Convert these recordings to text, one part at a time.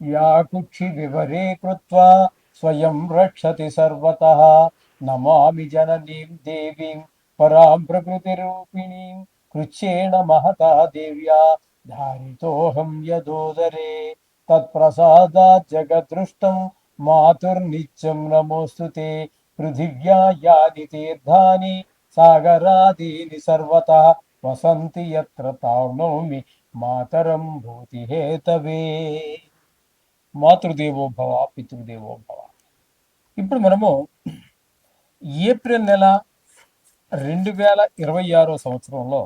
या कुक्षि विवरे कृत्वा स्वयं रक्षति सर्वतः। नमामि जननीं देवीं परां प्रकृतिरूपिणीं कृच्छ्रेण महता देव्या धारितोऽहं यदोदरे। तत्प्रसादात् जगदृष्टं मातुर्नित्यं नमोऽस्तु ते। पृथिव्या यानि तीर्थानि सागरादीनि सर्वतः वसन्ति यत्र तां मातरं भूतिहेतवे। మాతృదేవో భవ పితృదేవో భవ. ఇప్పుడు మనము ఏప్రిల్ నెల 2026 సంవత్సరంలో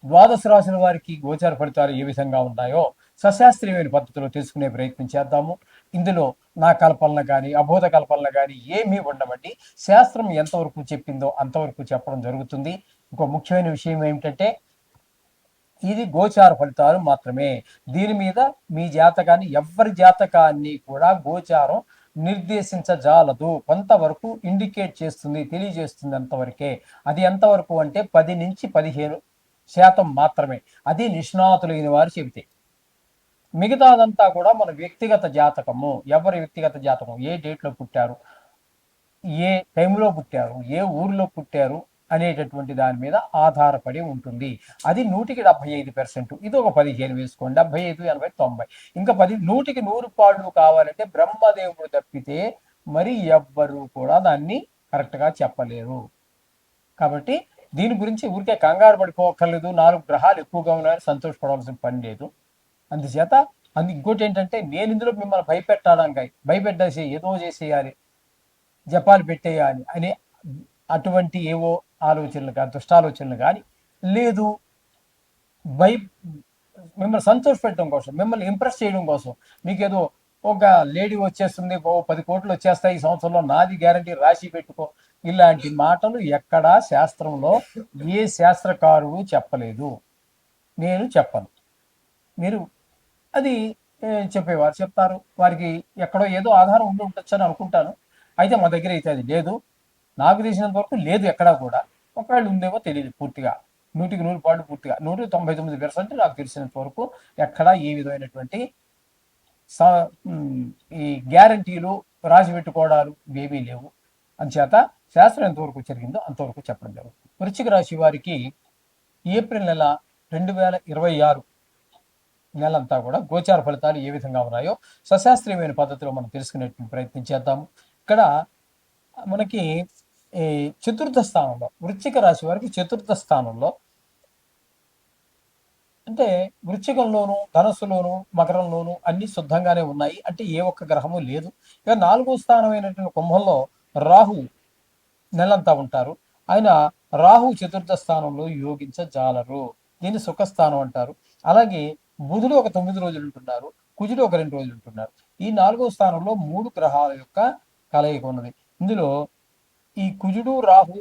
ద్వాదశ రాశుల వారికి గోచార ఫలితాలు ఏ విధంగా ఉన్నాయో సశాస్త్రీయమైన పద్ధతిలో తెలుసుకునే ప్రయత్నం చేద్దాము. ఇందులో నా కల్పనలు కానీ అబోధ కల్పనలు కానీ ఏమీ ఉండవండి. శాస్త్రం ఎంతవరకు చెప్పిందో అంతవరకు చెప్పడం జరుగుతుంది. ఇంకో ముఖ్యమైన విషయం ఏమిటంటే ఇది గోచార ఫలితాలు మాత్రమే. దీని మీద మీ జాతకాన్ని ఎవరి జాతకాన్ని కూడా గోచారం నిర్దేశించజాలదు. కొంతవరకు ఇండికేట్ చేస్తుంది, తెలియజేస్తుంది అంతవరకే. అది ఎంతవరకు అంటే 10 నుంచి 15% మాత్రమే. అది నిష్ణాతులైన వారు చెబితే. మిగతాదంతా కూడా మన వ్యక్తిగత జాతకము. ఎవరి వ్యక్తిగత జాతకం, ఏ డేట్లో పుట్టారు, ఏ టైంలో పుట్టారు, ఏ ఊరిలో పుట్టారు అనేటటువంటి దాని మీద ఆధారపడి ఉంటుంది. అది 100% ఇది ఒక 15 వేసుకోండి. 75, 80, 90 ఇంకా 100% కావాలంటే బ్రహ్మదేవుడు తప్పితే మరి ఎవ్వరు కూడా దాన్ని కరెక్ట్గా చెప్పలేరు. కాబట్టి దీని గురించి ఊరికే కంగారు పడిపోక్కర్లేదు. 4 గ్రహాలు ఎక్కువగా ఉన్నాయని సంతోషపడవలసిన పని లేదు. అందుచేత ఇంకోటి ఏంటంటే నేను ఇందులో మిమ్మల్ని భయపెట్టడానికి భయపెట్టేసి ఏదో చేసేయాలి, జపాలు పెట్టేయాలి అనే అటువంటి ఏవో ఆలోచనలు కానీ దుష్టాలోచనలు కానీ లేదు. భయ మిమ్మల్ని సంతోష పెట్టడం కోసం, మిమ్మల్ని ఇంప్రెస్ చేయడం కోసం, మీకేదో ఒక లేడీ వచ్చేస్తుంది, 10 కోట్లు వచ్చేస్తాయి ఈ సంవత్సరంలో, నాది గ్యారంటీ, రాసి పెట్టుకో, ఇలాంటి మాటలు ఎక్కడా శాస్త్రంలో ఏ శాస్త్రకారుడు చెప్పలేదు. నేను చెప్పను. మీరు అది చెప్పేవారు చెప్తారు. వారికి ఎక్కడో ఏదో ఆధారం ఉండి ఉండొచ్చు అని అనుకుంటాను. అయితే మా దగ్గర అయితే అది లేదు. నాకు తెలిసినంత వరకు లేదు ఎక్కడా కూడా. ఒకవేళ ఉందేమో తెలియదు పూర్తిగా. 100% పూర్తిగా 199% నాకు తెలిసినంత వరకు ఎక్కడా ఏ విధమైనటువంటి ఈ గ్యారంటీలు రాసి పెట్టుకోవడాలు ఏమీ లేవు. అందుచేత శాస్త్రం ఎంతవరకు జరిగిందో అంతవరకు చెప్పడం జరుగుతుంది. వృశ్చిక రాశి వారికి ఏప్రిల్ నెల 2026 నెలంతా కూడా గోచార ఫలితాలు ఏ విధంగా ఉన్నాయో సశాస్త్రీయమైన పద్ధతిలో మనం తెలుసుకునేటువంటి ప్రయత్నం చేద్దాము. ఇక్కడ మనకి ఈ చతుర్థ స్థానంలో వృశ్చిక రాశి వారికి చతుర్థ స్థానంలో అంటే వృశ్చికంలోను, ధనస్సులోను, మకరంలోను అన్ని శుద్ధంగానే ఉన్నాయి. అంటే ఏ ఒక్క గ్రహము లేదు. ఇక 4వ స్థానమైనటువంటి కుంభంలో రాహు నెలంతా ఉంటారు. ఆయన రాహు చతుర్థ స్థానంలో యోగించజాలరు. దీన్ని సుఖస్థానం అంటారు. అలాగే బుధుడు ఒక 9 రోజులు ఉంటున్నారు, కుజుడు ఒక 2 రోజులు ఉంటున్నారు. ఈ 4వ స్థానంలో 3 గ్రహాల యొక్క కలయిక ఉన్నది. ఇందులో ఈ కుజుడు రాహు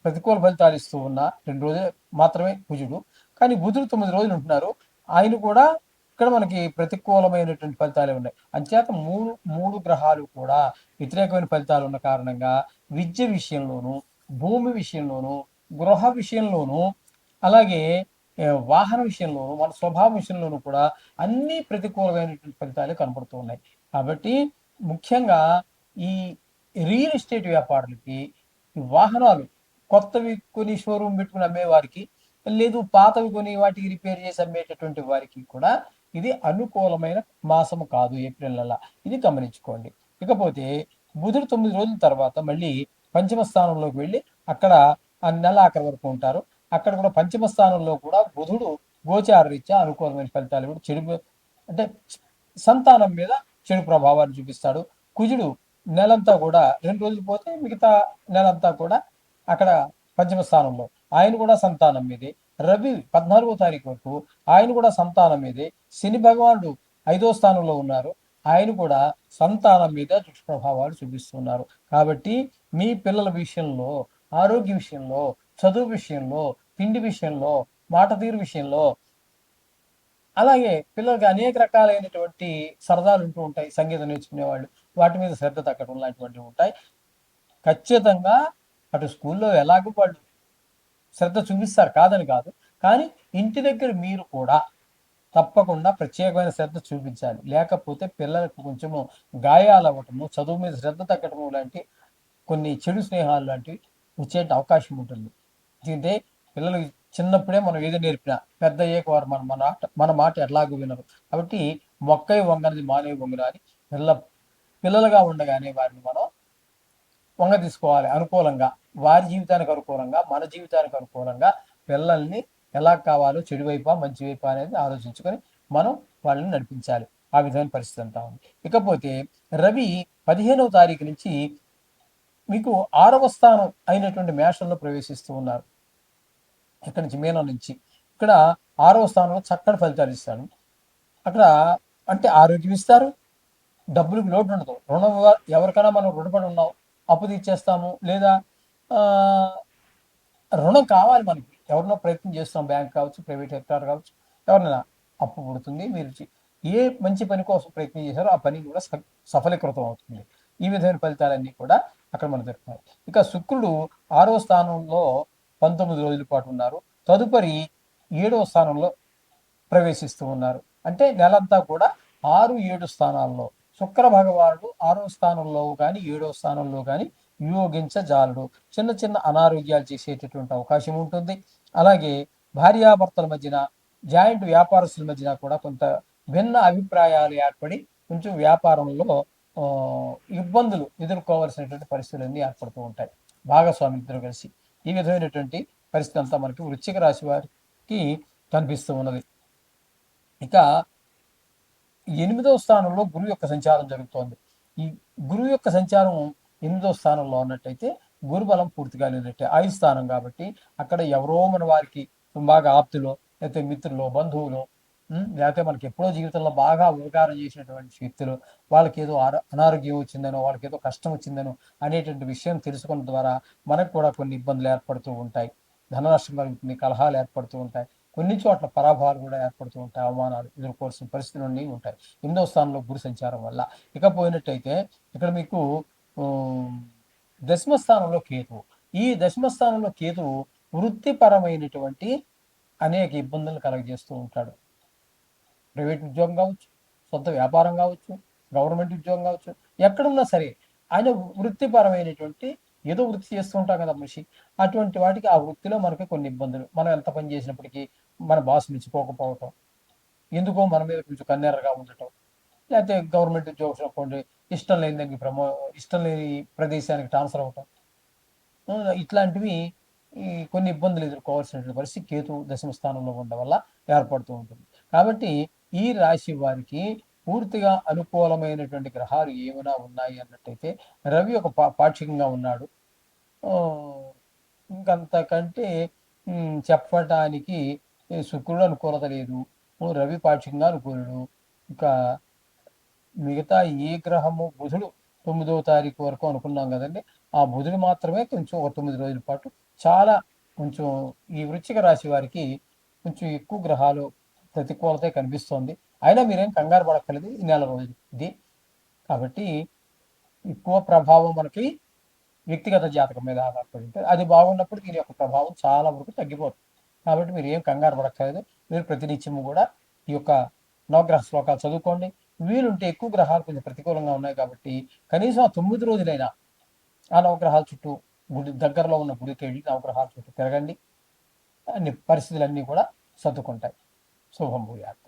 ప్రతికూల ఫలితాలు ఇస్తూ ఉన్న 2 రోజులు మాత్రమే కుజుడు. కానీ బుధుడు 9 రోజులు ఉంటున్నారు. ఆయన కూడా ఇక్కడ మనకి ప్రతికూలమైనటువంటి ఫలితాలే ఉన్నాయి. అంచేత మూడు గ్రహాలు కూడా వ్యతిరేకమైన ఫలితాలు ఉన్న కారణంగా విద్య విషయంలోను, భూమి విషయంలోను, గృహ విషయంలోను, అలాగే వాహన విషయంలోను, మన స్వభావం విషయంలోనూ కూడా అన్ని ప్రతికూలమైనటువంటి ఫలితాలే కనబడుతూ ఉన్నాయి. కాబట్టి ముఖ్యంగా ఈ రియల్ ఎస్టేట్ వ్యాపారులకి, వాహనాలు కొత్తవి కొని షోరూమ్ పెట్టుకుని అమ్మే వారికి, లేదు పాతవి కొని వాటికి రిపేర్ చేసి అమ్మేటటువంటి వారికి కూడా ఇది అనుకూలమైన మాసము కాదు ఏప్రిల్ నెల. ఇది గమనించుకోండి. ఇకపోతే బుధుడు 9 రోజుల తర్వాత మళ్ళీ పంచమ స్థానంలోకి వెళ్ళి అక్కడ ఆ నెల ఆఖరి వరకు ఉంటారు. అక్కడ కూడా పంచమ స్థానంలో కూడా బుధుడు గోచార రీత్యా అనుకూలమైన ఫలితాలు కూడా చెడు, అంటే సంతానం మీద చెడు ప్రభావాన్ని చూపిస్తాడు. కుజుడు నెలంతా కూడా 2 రోజులు పోతే మిగతా నెలంతా కూడా అక్కడ పంచమ స్థానంలో ఆయన కూడా సంతానం మీదే. రవి 14వ తారీఖు వరకు ఆయన కూడా సంతానం మీదే. శని భగవానుడు 5వ స్థానంలో ఉన్నారు, ఆయన కూడా సంతానం మీద దుష్ప్రభావాలు చూపిస్తున్నారు. కాబట్టి మీ పిల్లల విషయంలో, ఆరోగ్య విషయంలో, చదువు విషయంలో, తిండి విషయంలో, మాట తీరు విషయంలో, అలాగే పిల్లలకి అనేక రకాలైనటువంటి సరదాలు ఉంటూ ఉంటాయి. సంగీతం నేర్చుకునేవాళ్ళు, వాటి మీద శ్రద్ధ తగ్గడం లాంటివన్నీ ఉంటాయి. ఖచ్చితంగా అటు స్కూల్లో ఎలాగో వాళ్ళు శ్రద్ధ చూపిస్తారు, కాదని కాదు. కానీ ఇంటి దగ్గర మీరు కూడా తప్పకుండా ప్రత్యేకమైన శ్రద్ధ చూపించాలి. లేకపోతే పిల్లలకు కొంచెము గాయాలు అవ్వటము, చదువు మీద శ్రద్ధ తగ్గటము లాంటి కొన్ని చెడు స్నేహాలు లాంటివి వచ్చే అవకాశం ఉంటుంది. ఎందుకంటే పిల్లలకి చిన్నప్పుడే మనం ఏది నేర్పినా పెద్ద అయ్యాక వారు మన మాట ఎట్లాగూ వినరు. కాబట్టి మొక్కై వంగనిది మానే వంగున అని పిల్లలుగా ఉండగానే వారిని మనం వంగ తీసుకోవాలి అనుకూలంగా. వారి జీవితానికి అనుకూలంగా, మన జీవితానికి అనుకూలంగా పిల్లల్ని ఎలా కావాలో చెడు వైపా, మంచి వైపా అనేది ఆలోచించుకొని మనం వాళ్ళని నడిపించాలి. ఆ విధమైన పరిస్థితి అంతా ఉంది. ఇకపోతే రవి 15వ తారీఖు నుంచి మీకు 6వ స్థానం అయినటువంటి మేషంలో ప్రవేశిస్తూ ఉన్నారు. ఇక్కడి నుంచి మీనం నుంచి. ఇక్కడ 6వ స్థానంలో చక్కటి ఫలితాలు ఇస్తాడు. అక్కడ అంటే ఆరోగ్యం ఇస్తారు, డబ్బులకు లోటు ఉండదు. ఎవరికైనా మనం రుణపడి ఉన్నాం, అప్పు తీర్చేస్తాము, లేదా రుణం కావాలి మనకి. ఎవరినో ప్రయత్నం చేస్తాం, బ్యాంక్ కావచ్చు, ప్రైవేట్ సెక్టార్ కావచ్చు, ఎవరినైనా అప్పు పుడుతుంది. మీరు ఏ మంచి పని కోసం ప్రయత్నం చేశారో ఆ పని కూడా సఫలీకృతం అవుతుంది. ఈ విధమైన ఫలితాలన్నీ కూడా అక్కడ మనకు దొరుకుతాయి. ఇక శుక్రుడు 6వ స్థానంలో 19 రోజుల పాటు ఉన్నారు. తదుపరి 7వ స్థానంలో ప్రవేశిస్తూ ఉన్నారు. అంటే నెలంతా కూడా 6, 7 స్థానాల్లో శుక్ర భగవానుడు 6వ స్థానంలో కానీ 7వ స్థానంలో కానీ యోగించజాలడు. చిన్న చిన్న అనారోగ్యాలు చేసేటటువంటి అవకాశం ఉంటుంది. అలాగే భార్యాభర్తల మధ్యన, జాయింట్ వ్యాపారస్తుల మధ్యన కూడా కొంత భిన్న అభిప్రాయాలు ఏర్పడి కొంచెం వ్యాపారంలో ఇబ్బందులు ఎదుర్కోవాల్సినటువంటి పరిస్థితులన్నీ ఏర్పడుతూ ఉంటాయి భాగస్వామిద్దరు కలిసి. ఈ విధమైనటువంటి పరిస్థితి అంతా మనకి వృశ్చిక రాశి వారికి కనిపిస్తూ ఉన్నది. ఇక 8వ స్థానంలో గురువు యొక్క సంచారం జరుగుతోంది. ఈ గురువు యొక్క సంచారం 8వ స్థానంలో ఉన్నట్టయితే గురుబలం పూర్తిగా లేనట్టే. 5 స్థానం కాబట్టి అక్కడ ఎవరో మన వారికి బాగా ఆప్తులో, లేకపోతే మిత్రులు, బంధువులు, లేకపోతే మనకి ఎప్పుడో జీవితంలో బాగా ఉపకారం చేసినటువంటి వ్యక్తులు, వాళ్ళకి ఏదో అనారోగ్యం వచ్చిందనో, వాళ్ళకి ఏదో కష్టం వచ్చిందనో అనేటువంటి విషయం తెలుసుకున్న ద్వారా మనకు కూడా కొన్ని ఇబ్బందులు ఏర్పడుతూ ఉంటాయి. ధన నష్టం కలుగుతుంది, కలహాలు ఏర్పడుతూ ఉంటాయి. కొన్ని చోట్ల పరాభవాలు కూడా ఏర్పడుతూ ఉంటాయి, అవమానాలు ఎదుర్కోవాల్సిన పరిస్థితులు అన్నీ ఉంటాయి 8వ స్థానంలో గురు సంచారం వల్ల. ఇకపోయినట్టయితే ఇక్కడ మీకు దశమ స్థానంలో కేతువు. ఈ దశమ స్థానంలో కేతువు వృత్తిపరమైనటువంటి అనేక ఇబ్బందులు కలగజేస్తూ ఉంటాడు. ప్రైవేట్ ఉద్యోగం కావచ్చు, సొంత వ్యాపారం కావచ్చు, గవర్నమెంట్ ఉద్యోగం కావచ్చు, ఎక్కడున్నా సరే ఆయన వృత్తిపరమైనటువంటి ఏదో వృత్తి చేస్తూ ఉంటాం కదా మనిషి, అటువంటి వాటికి ఆ వృత్తిలో మనకి కొన్ని ఇబ్బందులు. మనం ఎంత పని చేసినప్పటికీ మన బాస్ మెచ్చుకోకపోవటం, ఎందుకో మన మీద కొంచెం కన్నెర్రగా ఉండటం, లేకపోతే గవర్నమెంట్ ఉద్యోగం అనుకోండి, ఇష్టం లేని దానికి ఇష్టం లేని ప్రదేశానికి ట్రాన్స్ఫర్ అవటం, ఇట్లాంటివి కొన్ని ఇబ్బందులు ఎదుర్కోవాల్సినటువంటి పరిస్థితి కేతు దశమ స్థానంలో ఉండడం వల్ల ఏర్పడుతూ ఉంటుంది. కాబట్టి ఈ రాశి వారికి పూర్తిగా అనుకూలమైనటువంటి గ్రహాలు ఏమైనా ఉన్నాయి అన్నట్టయితే రవి ఒక పాక్షికంగా ఉన్నాడు. ఇంకంతకంటే చెప్పటానికి శుక్రుడు అనుకూలత లేదు, రవి పాక్షికంగా అనుకూలుడు. ఇంకా మిగతా ఏ గ్రహము, బుధుడు 9వ తారీఖు వరకు అనుకున్నాం కదండి, ఆ బుధుడు మాత్రమే కొంచెం ఒక 9 రోజుల పాటు చాలా కొంచెం ఈ వృశ్చిక రాశి వారికి కొంచెం ఎక్కువ గ్రహాలు ప్రతికూలత కనిపిస్తోంది. అయినా మీరేం కంగారు పడక్కర్లేదు, ఈ నెల రోజులు ఇది. కాబట్టి ఎక్కువ ప్రభావం మనకి వ్యక్తిగత జాతకం మీద ఆధారపడి ఉంటుంది. అది బాగున్నప్పుడు దీని యొక్క ప్రభావం చాలా వరకు తగ్గిపోతుంది. కాబట్టి మీరు ఏం కంగారు పడక్కర్లేదు. మీరు ప్రతినిత్యము కూడా ఈ యొక్క నవగ్రహ శ్లోకాలు చదువుకోండి. వీలుంటే ఎక్కువ గ్రహాలు కొంచెం ప్రతికూలంగా ఉన్నాయి కాబట్టి కనీసం ఆ 9 రోజులైనా ఆ నవగ్రహాల చుట్టూ గుడి దగ్గరలో ఉన్న గుడికి వెళ్ళి నవగ్రహాల చుట్టూ తిరగండి. అన్ని పరిస్థితులన్నీ కూడా సర్దుకుంటాయి. శుభం భూయాత్.